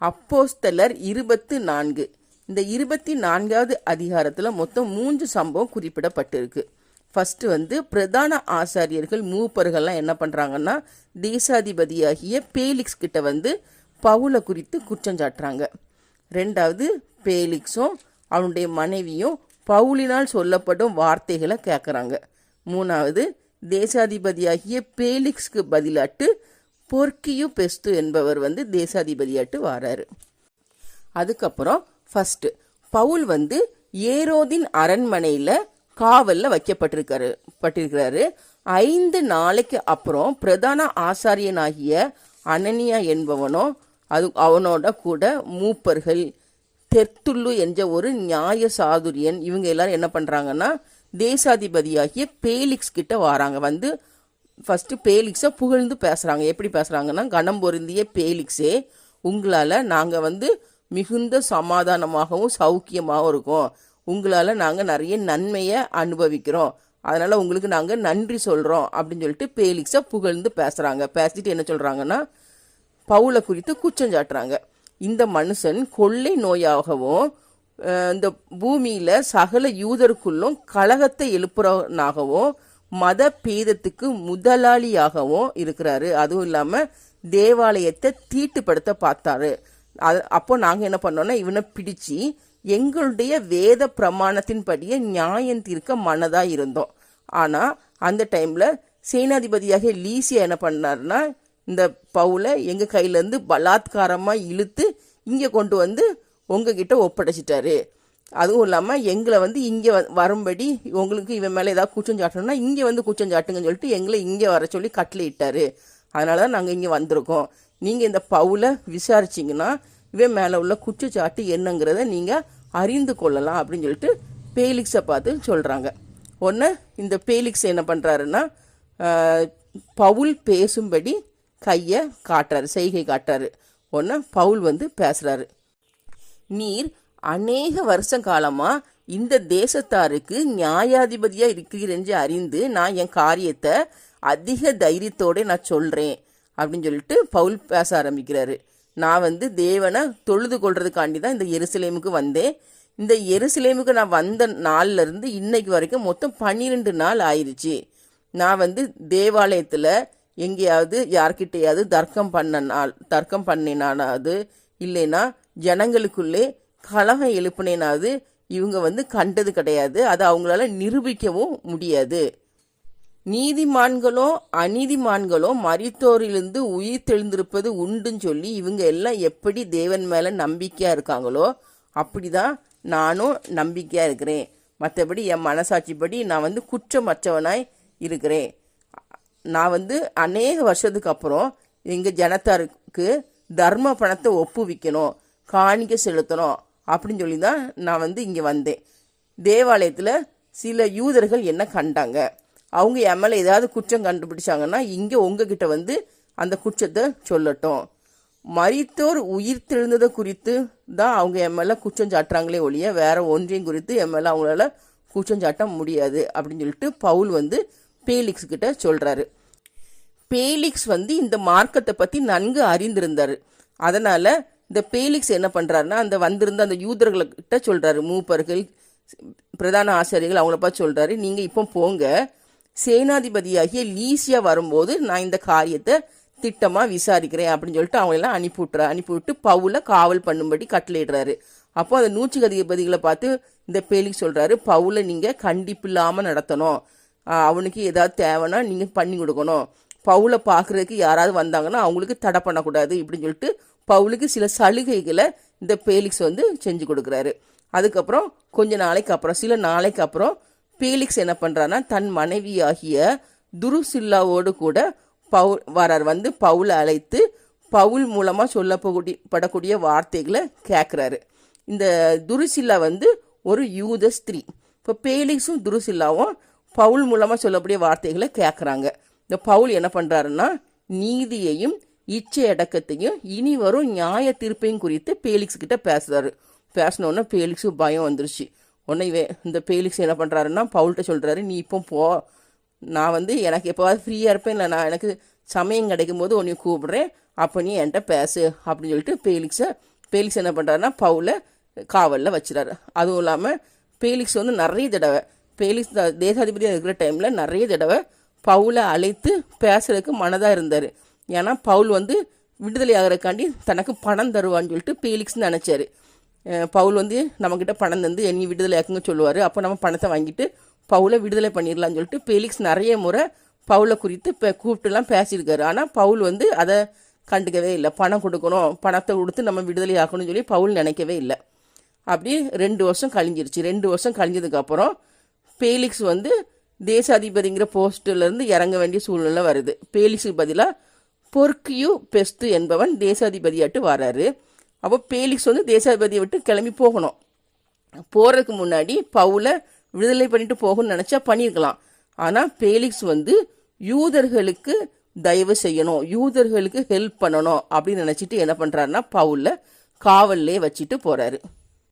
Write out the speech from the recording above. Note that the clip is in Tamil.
அப்போஸ்தலர் 24. இந்த 24வது அதிகாரத்தில் மொத்தம் 3 சம்பவம் குறிப்பிடப்பட்டிருக்கு. ஃபர்ஸ்ட் பிரதான ஆசாரியர்கள் மூப்பர்கள்லாம் என்ன பண்ணுறாங்கன்னா, தேசாதிபதியாகிய பேலிக்ஸ் கிட்ட பவுலை குறித்து குற்றம் சாட்டுறாங்க. ரெண்டாவது, பேலிக்ஸும் அவனுடைய மனைவியும் பவுலினால் சொல்லப்படும் வார்த்தைகளை கேட்குறாங்க. மூணாவது, தேசாதிபதியாகிய பேலிக்ஸ்க்கு பதிலாட்டு பொர்க்கியு பெஸ்து என்பவர் தேசாதிபதியாட்டு வாராரு. அதுக்கப்புறம் ஃபர்ஸ்ட் பவுல் ஏரோதின் அரண்மனையில் காவலில் வைக்கப்பட்டிருக்கிறாரு. 5 நாளைக்கு அப்புறம் பிரதான ஆசாரியனாகிய அனனியா என்பவனோ அவனோட கூட மூப்பர்கள், தெர்த்துல்லு என்ற ஒரு நியாய சாதுரியன், இவங்க எல்லாரும் என்ன பண்ணுறாங்கன்னா, தேசாதிபதியாகிய பேலிக்ஸ் கிட்ட வராங்க. ஃபர்ஸ்ட் பேலிக்ஸை புகழ்ந்து பேசுகிறாங்க. எப்படி பேசுகிறாங்கன்னா, கனம் பொருந்திய பேலிக்ஸே, உங்களால் நாங்கள் மிகுந்த சமாதானமாகவும் சௌக்கியமாகவும் இருக்கோம். உங்களால் நாங்கள் நிறைய நன்மையை அனுபவிக்கிறோம். அதனால் உங்களுக்கு நாங்கள் நன்றி சொல்கிறோம் அப்படின்னு சொல்லிட்டு பேலிக்ஸை புகழ்ந்து பேசுகிறாங்க. பேசிட்டு என்ன சொல்கிறாங்கன்னா, பவுலை குறித்து குற்றம் சாட்டுறாங்க. இந்த மனுஷன் கொள்ளை நோயாகவும் இந்த பூமியில் சகல யூதருக்குள்ளும் கலகத்தை எழுப்புறவனாகவும் மத பேதத்துக்கு முதலாளியாகவும் இருக்கிறாரு. அதுவும் இல்லாமல் தேவாலயத்தை தீட்டுப்படுத்த பார்த்தாரு. அப்போ நாங்கள் என்ன பண்ணோம்னா, இவனை பிடிச்சி எங்களுடைய வேத பிரமாணத்தின்படியே நியாயம் தீர்க்க மனதாக இருந்தோம். ஆனால் அந்த டைமில் சேனாதிபதியாக லீசியா என்ன பண்ணாருன்னா, இந்த பவுலை எங்கள் கையிலேருந்து பலாத்காரமாக இழுத்து இங்கே கொண்டு உங்ககிட்ட ஒப்படைச்சிட்டாரு. அதுவும் இல்லாமல் எங்களை இங்கே வரும்படி உங்களுக்கு இவன் மேலே ஏதாவது குற்றம் சாட்டணும்னா இங்கே குற்றம் சாட்டுங்கன்னு சொல்லிட்டு எங்களை இங்கே வர சொல்லி கட்டளை இட்டாரு. அதனால தான் நாங்கள் இங்கே வந்திருக்கோம். நீங்கள் இந்த பவுலை விசாரிச்சிங்கன்னா இவன் மேலே உள்ள குற்றச்சாட்டு என்னங்கிறத நீங்கள் அறிந்து கொள்ளலாம் அப்படின்னு சொல்லிட்டு பேலிக்ஸை பார்த்து சொல்கிறாங்க. ஒன்று, இந்த பேலிக்ஸ் என்ன பண்ணுறாருன்னா, பவுல் பேசும்படி கையை காட்டுறாரு, செய்கை காட்டுறாரு. ஒன்று, பவுல் பேசுகிறாரு. நீர் அநேக வருஷ காலமாக இந்த தேசத்தாருக்கு நியாயாதிபதியாக இருக்கிறீர் என்று அறிந்து நான் என் காரியத்தை அதிக தைரியத்தோடு நான் சொல்கிறேன் அப்படின்னு சொல்லிட்டு பவுல் பேச ஆரம்பிக்கிறாரு. நான் தேவனை தொழுது கொள்றதுக்காண்டி தான் இந்த எருசலேமுக்கு வந்தேன். இந்த எருசலேமுக்கு நான் வந்த நாள்லேருந்து இன்னைக்கு வரைக்கும் மொத்தம் 12 நாள் ஆயிடுச்சு. நான் தேவாலயத்தில் எங்கேயாவது யார்கிட்டையாவது தர்க்கம் பண்ணினானாவது இல்லைன்னா ஜனங்களுக்குள்ளே கலகம் எழுப்பினேனாவது இவங்க கண்டது கிடையாது. அதை அவங்களால நிரூபிக்கவும் முடியாது. நீதிமான்களோ அநீதிமான்களோ மரித்தோரிலிருந்து உயிர் தெழுந்திருப்பது உண்டுன்னு சொல்லி இவங்க எல்லாம் எப்படி தேவன் மேலே நம்பிக்கையாக இருக்காங்களோ அப்படிதான் நானும் நம்பிக்கையாக இருக்கிறேன். மற்றபடி என் மனசாட்சிப்படி நான் குற்றமற்றவனாய் இருக்கிறேன். நான் அநேக வருஷத்துக்கு அப்புறம் எங்கள் ஜனத்தாருக்கு தர்ம பணத்தை ஒப்புவிக்கணும், காணிக்க செலுத்தணும் அப்படின்னு சொல்லி தான் நான் இங்கே வந்தேன். தேவாலயத்தில் சில யூதர்கள் என்ன கண்டாங்க, அவங்க என் மேலே ஏதாவது குற்றம் கண்டுபிடிச்சாங்கன்னா இங்கே உங்ககிட்ட அந்த குற்றத்தை சொல்லட்டும். மரித்தோர் உயிர் தெழுந்ததை குறித்து தான் அவங்க என் மேலே குற்றம் சாட்டுறாங்களே ஒழிய வேற ஒன்றையும் குறித்து என் மேலே அவங்களால குற்றம் சாட்ட முடியாது அப்படின்னு சொல்லிட்டு பவுல் பேலிக்ஸ் கிட்ட சொல்கிறாரு. பேலிக்ஸ் இந்த மார்க்கத்தை பற்றி நன்கு அறிந்திருந்தார். அதனால் இந்த பேலிக்ஸ் என்ன பண்ணுறாருன்னா, அந்த வந்திருந்த அந்த யூதர்கள்கிட்ட சொல்கிறாரு, மூப்பர்கள் பிரதான ஆசிரியர்கள் அவங்கள பார்த்து சொல்கிறாரு, நீங்கள் இப்போ போங்க, சேனாதிபதியாகிய லீசியா வரும்போது நான் இந்த காரியத்தை திட்டமாக விசாரிக்கிறேன் அப்படின்னு சொல்லிட்டு அவங்களெல்லாம் அனுப்பிவிட்டு பவுலை காவல் பண்ணும்படி கட்டளையிடுறாரு. அப்போ அந்த 100 அதிபதிகளை பார்த்து இந்த பேலிக்ஸ் சொல்கிறாரு, பவுலை நீங்கள் கண்டிப்பில்லாமல் நடத்தணும், அவனுக்கு ஏதாவது தேவைன்னா நீங்கள் பண்ணி கொடுக்கணும், பவுலை பார்க்குறதுக்கு யாராவது வந்தாங்கன்னா அவங்களுக்கு தடை பண்ணக்கூடாது இப்படின்னு சொல்லிட்டு பவுலுக்கு சில சலுகைகளை இந்த பேலிக்ஸ் செஞ்சு கொடுக்குறாரு. அதுக்கப்புறம் சில நாளைக்கு அப்புறம் பேலிக்ஸ் என்ன பண்ணுறான்னா, தன் மனைவியாகிய துருசில்லாவோடு கூட பவுல் வரார். பவுலை அழைத்து பவுல் மூலமாக சொல்லப்படக்கூடிய வார்த்தைகளை கேட்குறாரு. இந்த துருசில்லா ஒரு யூத ஸ்திரீ. இப்போ பேலிக்ஸும் துருசில்லாவும் பவுல் மூலமாக சொல்லக்கூடிய வார்த்தைகளை கேட்குறாங்க. இந்த பவுல் என்ன பண்ணுறாருன்னா, நீதியையும் இச்சை அடக்கத்தையும் இனி வரும் நியாய தீர்ப்பையும் குறித்து பேலிக்ஸ் கிட்ட பேசினோன்னா பேலிக்ஸு பயம் வந்துருச்சு. உடனே இந்த பேலிக்ஸ் என்ன பண்ணுறாருன்னா, பவுல்கிட்ட சொல்கிறாரு, நீ இப்போ போ, நான் எனக்கு எப்போவாது ஃப்ரீயாக இருப்பேன், இல்லை நான் எனக்கு சமயம் கிடைக்கும் போது உன்னை கூப்பிடுறேன், அப்போ நீ என்கிட்ட பேசு அப்படின்னு சொல்லிட்டு பேலிக்ஸ் என்ன பண்ணுறாருன்னா பவுலை காவலில் வச்சுறாரு. அதுவும் இல்லாமல் பேலிக்ஸ் வந்து நிறைய தடவை பேலிக்ஸ் தேசாதிபதியாக இருக்கிற டைமில் நிறைய தடவை பவுலை அழைத்து பேசுறதுக்கு மனதாக இருந்தார். ஏன்னா பவுல் வந்து விடுதலை ஆகிறக்காண்டி தனக்கு பணம் தருவான்னு சொல்லிட்டு பேலிக்ஸ்னு நினச்சாரு. பவுல் வந்து நம்மக்கிட்ட பணம் தந்து என்னை விடுதலை ஆக்குங்க சொல்லுவார். அப்போ நம்ம பணத்தை வாங்கிட்டு பவுலை விடுதலை பண்ணிடலான்னு சொல்லிட்டு பேலிக்ஸ் நிறைய முறை பவுலை குறித்து கூப்பிட்டுலாம் பேசியிருக்காரு. ஆனால் பவுல் வந்து அதை கண்டுக்கவே இல்லை. பணம் கொடுக்கணும், பணத்தை கொடுத்து நம்ம விடுதலை ஆக்கணும்னு சொல்லி பவுல் நினைக்கவே இல்லை. அப்படி 2 வருஷம் கழிஞ்சிருச்சு. 2 வருஷம் கழிஞ்சதுக்கப்புறம் பேலிக்ஸ் வந்து தேசாதிபதிங்கிற போஸ்ட்டிலேருந்து இறங்க வேண்டிய சூழ்நிலை வருது. பேலிக்ஸுக்கு பதிலாக பொர்க்கியு பெஸ்து என்பவன் தேசாதிபதியாட்டு வராரு. அப்போ பேலிக்ஸ் வந்து தேசாதிபதியை விட்டு கிளம்பி போகணும். போகிறதுக்கு முன்னாடி பவுலை விடுதலை பண்ணிட்டு போகணும்னு நினச்சா பண்ணியிருக்கலாம். ஆனால் பேலிக்ஸ் வந்து யூதர்களுக்கு தயவு செய்யணும், யூதர்களுக்கு ஹெல்ப் பண்ணணும் அப்படின்னு நினச்சிட்டு என்ன பண்ணுறாருன்னா பவுலை காவல்லே வச்சுட்டு போகிறாரு.